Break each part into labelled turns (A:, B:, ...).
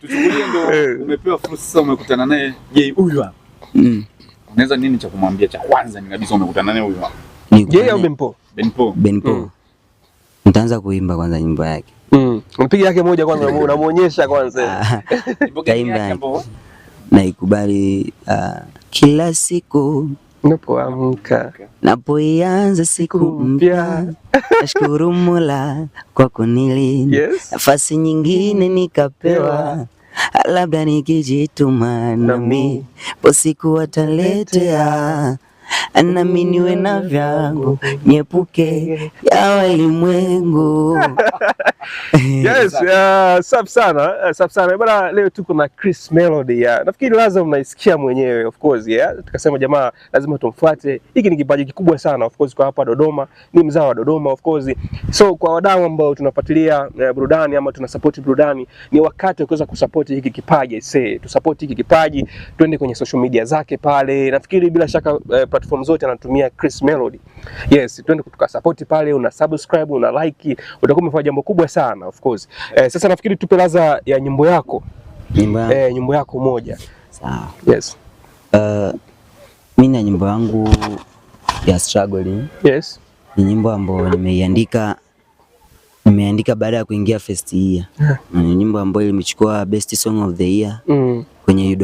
A: Tuchukulie ndo umepewa fursa sasa, umekutana naye Jay huyu hapa. Unaweza nini cha kumwambia cha kwanza ni kabisa umekutana naye huyu hapa?
B: Jay au Benpo?
C: Benpo. Nitaanza kuimba kwanza nyimbo yake.
B: Mpiga yake moja kwanza, unamuonyesha kwanza.
C: Kaimba. Naikubali kila siku
B: napoamka,
C: napoianza siku mpya, nashukuru Mola kwa kunilinda, nafasi nyingine nikapewa, labda nikijituma nami siku wataletea, nami niwe na vyangu, niepuke ya walimwengu.
B: Yes, safi sana bwana. Leo tuko na Chris Melody. Nafikiri lazima mnaisikia mwenyewe, of course. Tukasema jamaa lazima tumfuate. Hiki ni kipaji kikubwa sana, of course, kwa hapa Dodoma. Ni mzao wa Dodoma, of course. So kwa wadau ambao tunafuatilia burudani ama tunasupport burudani, ni wakati wa kuweza kusupport hiki kipaji. Tusupport hiki kipaji, twende kwenye social media zake pale. Nafikiri bila shaka platform zote anatumia Chris Melody. Yes, twende tukasupport pale, una subscribe, una like, utakuwa umefanya jambo kubwa sana, of course. Sasa nafikiri tupe ladha ya nyimbo yako. Nyimbo yako moja.
C: Sawa.
B: Yes.
C: Mimi na nyimbo yangu ya Struggling.
B: Yes.
C: Ni nyimbo ambayo nimeandika baada ya kuingia first year. Ni nyimbo ambayo imechukua best song of the year kwenye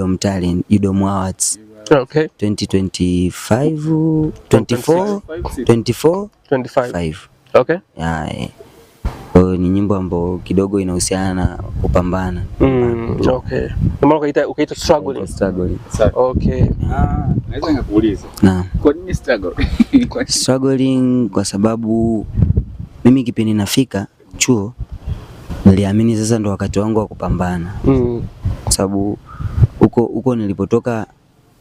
C: UDOM Awards.
B: Okay.
C: 24.
B: Okay.
C: Ni nyimbo ambayo kidogo inahusiana na kupambana.
B: Okay. Ndio ukaita Struggling. Okay.
A: Naweza nikakuuliza. Kwa nini struggle?
C: Struggling kwa sababu mimi kipindi nafika chuo niliamini sasa ndo wakati wangu wa kupambana. Kwa sababu huko nilipotoka,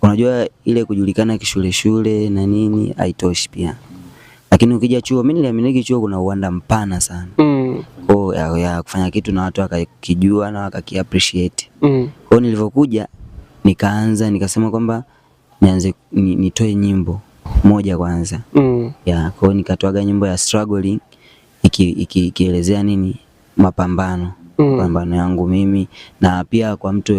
C: unajua ile kujulikana shule na nini haitoshi pia. Lakini ukija chuo, mimi niliamini chuo kuna uwanda mpana sana. Ya kufanya kitu na watu wakakijua na wakakiappreciate. Kwa nilivyokuja nikasema kwamba nianze nitoe nyimbo moja kwanza. Kwa nikatoaga nyimbo ya Struggling ikielezea nini mapambano yangu mimi na pia kwa mtu